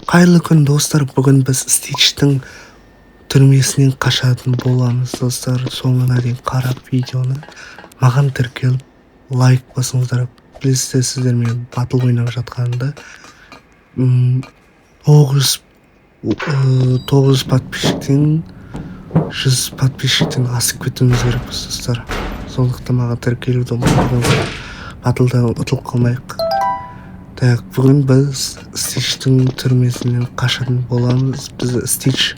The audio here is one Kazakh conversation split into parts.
Қайырлы күн достар, бүгін біз Стичтің түрмесінен қашатын боламыз достар. Соңына дейін қарап видеоны маған тіркеліп лайк басыңыздар. Білесіздер, сіздермен батыл ойнап жатқанымда 900 подписчиктен 100 подписчиктен асып кетуіміз керекпіз достар. Сондықтан маған тіркелуді ұмытпаңыздар, батылдан ұтылып қалмайық. Так, бүгін біз Стичтің түрмесінен қашатын боламыз. Біз Стич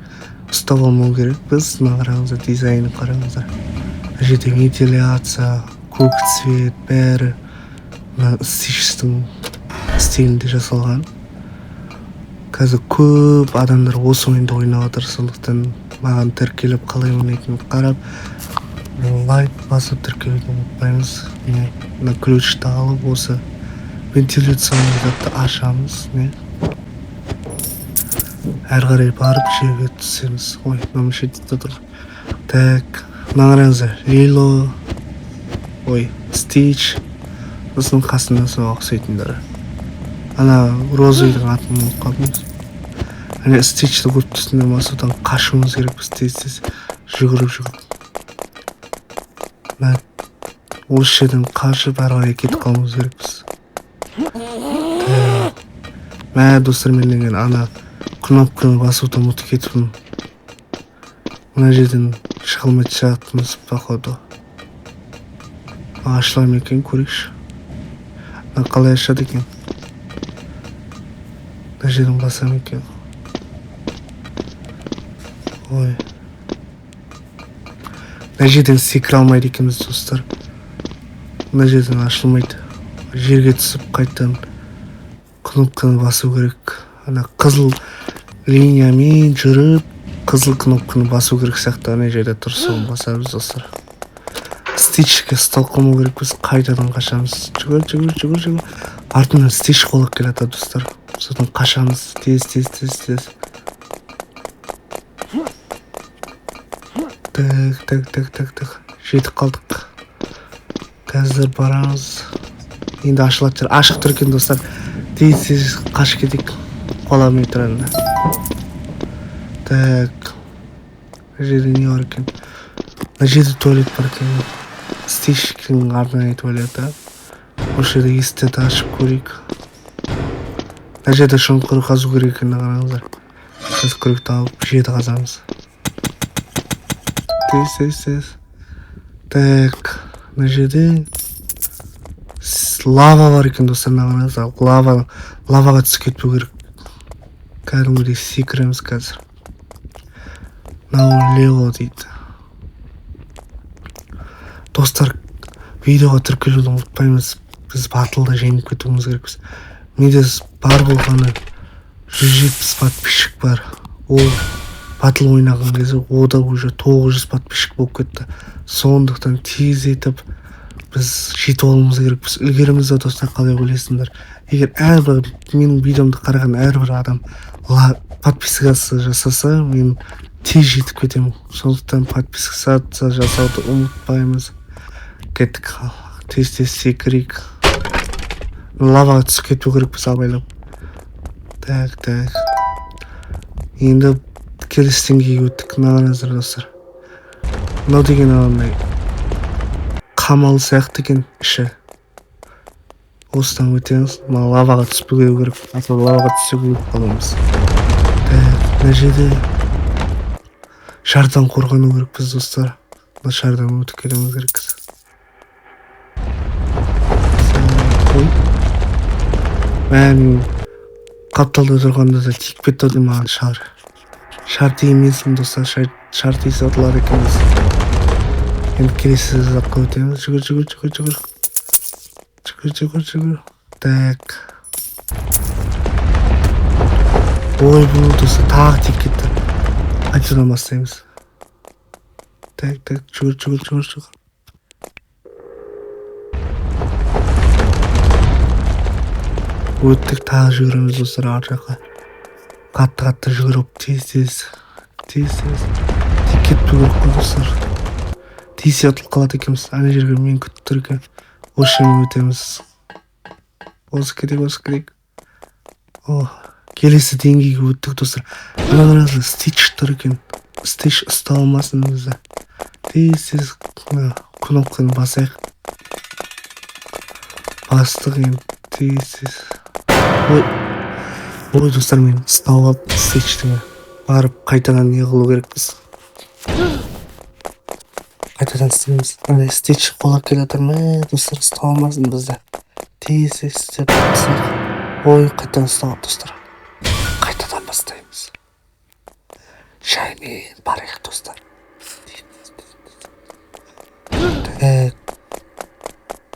ұстап алмау керек. Біз қараңыздар, дизайнын қараңыздар. Мына жерде вентиляция, көк цвет, бәрі Стичтің стилінде жасалған. Қазір көп адамдар осы ойынды ойнап жатыр, сондықтан маған тіркеліп қалай ойнайтынын қарап лайк басып тіркелуді ұмытпаймыз. Мына ключті алып осы вентиляцияны затты ашамыз. Әрі қарай барып жерге түсеміз. Ой, мына шетте тұр. Так, мына қараңыздар, Лило, Стич осының қасында соған ұқсайтындары. Ана Розыйдың атын ұмытып қалдым. Ана Стичті көріп тұрсыңдар ма, содан қашуымыз керек. Біз тез жүгіріп. Осы жерден қашып әрі қарай кетіп қалуымыз керекпіз. Достар, мен ана кнопканы басуды ұмытып кетіппін. Мына жерден шығылмай шығатынбыз походу. Ашыла ма екен, көрейікші. Қалай ашады екен? Мына жерден басам екен. Ой. Мына жерден секіре алмайды екенбіз достар. Мына жерден ашылмайды. Жерге түсіп қайтадан кнопканы басу керек. Ана қызыл линиямен жүріп, қызыл кнопканы басу керек сияқты. Ана жерде тұр, соны басамыз достар. Стичке ұсталып қалмау керек, біз қайтадан қашамыз. Жүгір. Артынан Стич қолап келеді достар. Содан қашамыз. Тез. Так. Жетіп қалдық. Қазір барамыз. Енді ашылады жер. Ашық тұр екен достар. Тез қашып кетейік. Қоламай тұрanda. Так. Мына жерде не бар екен? Мына жерде туалет бар екен. Стичтің арнайы туалеті. Осы жерде есікті ашып көрейік. Мына жерде шұңқыр қазу керек екенін қараңыздар. Біз күректі алып жерді қазамыз. Тез. Так. Мына жерде лава бар екен достар, қараңыздар. Лаваға түсіп кетпеу керек. Кәдімгідей секіреміз қазір. Мынау Лео дейді. Достар, видеоға тіркелуді ұмытпаймыз. Біз батылда жеңіп кетуіміз керекпіз. Менде бар болғаны 170 подписчик бар. Ол батыл ойнаған кезде ода уже 900 подписчик болып кетті. Сондықтан тез етіп біз жетіп алуымыз керекпіз. Үлгереміз достар, қалай ойлайсыңдар? Егер әрбір менің видеомды қараған әрбір адам подпискасы жасаса, мен тез жетіп кетемін. Сондықтан подпискасы жасауды ұмытпаймыз. Кеттік. Тез секірейік. Лаваға түсіп кету керекпіз абайлап. Так. Енді келесі деңгейге өттік. Қараңыздар достар. Мынау деген андай қамал сияқты екен іші. Осыдан өтеміз. Лаваға түспеу керек. Лаваға түссе өліп қаламыз. Мына жерде шардан қорғану керекпіз достар. Мына шардан өтіп келуіміз керекпіз. Мен қапталда тұрғанда да тиіп кетті маған шар. Шар тиемесін достар, шар тисе ұтылады екенбіз. Енді келесі затқа өтеміз. Жүгір. Так. Ой, бұл достар тағы тиіп кетті. Қайтадан бастаймыз. Так, жүгір. Өттік, тағы жүгіреміз достар ар жаққа. Қатты жүгіріп, тез. Тиіп кетпеу керек қой достар. Тисе ұтылып қалады екенбіз. Ана жерге мен күтіп тұр екен. Осы жермен өтеміз. Осы керек. келесі деңгейге өттік достар. Мына қараңыздар, стич тұр екен. Стич ұстап алмасын бізді. Тез кнопканы басайық. Бастық енді тез. Ой достар, мен ұстап алып стичтің барып қайтадан не қылу керекпіз. Қайтадан істейміз. Андай стич қолап келе жатыр ма достар, ұстап алмасын бізді. Тез істеп ой қайтадан ұстап алып достар. Қайтадан бастаймыз. Жаймен барайық достар.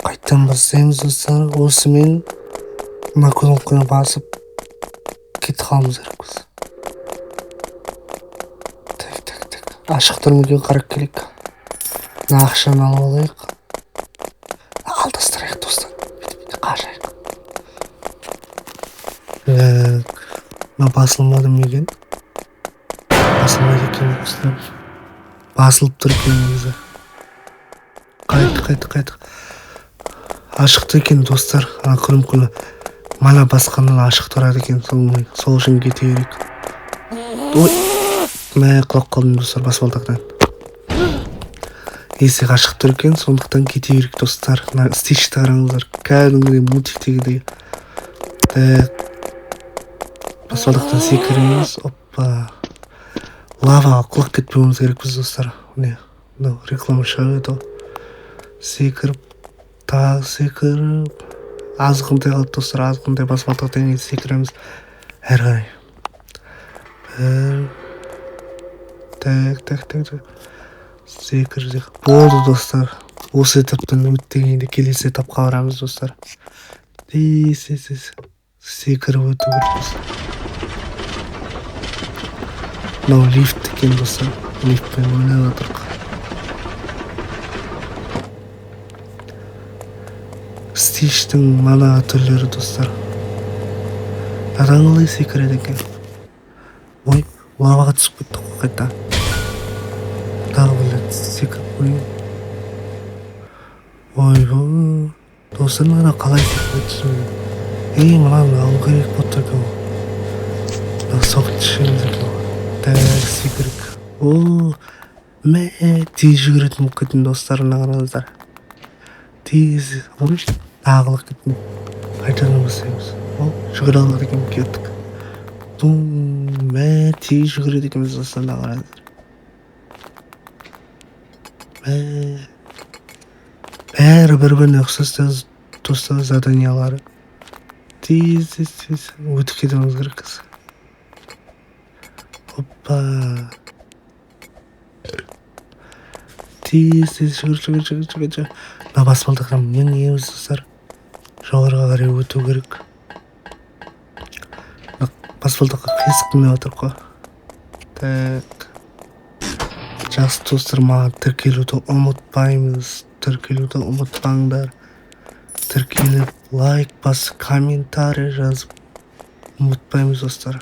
Қайтадан бастаймыз достар. Осымен мына кнопканы басып кетіп қалуымыз керекпіз. Ашық тұр ма екен, қарап келейік. Мына ақшаны алып алайық. Алдастырайық достар. Бүйтіп қажайық. Мына басылмады ма екен? Басылмайды екен достар. Басылып тұр екен негізі. Қайт. Ашықты екен достар. Ана кнопканы мана басқаннан ашық тұрады екен. Сол үшін кете берейік. Ой, мә құлап қалдым достар баспалдақтан. Есік ашық тұр екен, сондықтан кете берейік достар. Стичті қараңыздар, кәдімгідей мультиктегідей. Баспалдақтан секіреміз. Оппа. Лаваға құлап кетпеуіміз керекпіз достар. Реклама шығады. Секіріп, тағы секіріп. Азғынтай қалды достар, азғынтай баспалдақтан секіреміз. Әрі қарай. Секір. Болды достар. Осы этаптан өттегенде келесі этапқа барамыз достар. Тез. Секіріп өту керекпіз. Мынау лифт екен достар. Лифтпен ойнап отырық. Стичтің мана түрлері достар. Адан қалай секіреді екен. Ой, лаваға түсіп кеттік қой қайта. Тағы білет секіріп қойын. Ой, достар, мына қалай секіріп түсіп. Мынаны алу керек болып тұр екен. Соғып түсеміз екен. Тәр секірік. Тез жүгіретін болып кеттім достар, мына қараңыздар. Тез. Ағылық кеттім. Қайтадан бастаймыз. Жүгіре алады екен кеттік. Тез жүгіреді екенбіз достар, мына қараңыздар. Бәрі бір-біріне ұқсас достар заданиялары. Тез өтіп кетуіміз керекпіз. Оппа. Тез жүгір. Мына баспалдақтан мен еміз достар. Жоғарыға қарай өту керек. Баспалдаққа қисық міне отыр қой. Жақсы достар, маған тіркелуді ұмытпаңдар. Тіркеліп, лайк басып, комментарий жазып ұмытпаймыз достар.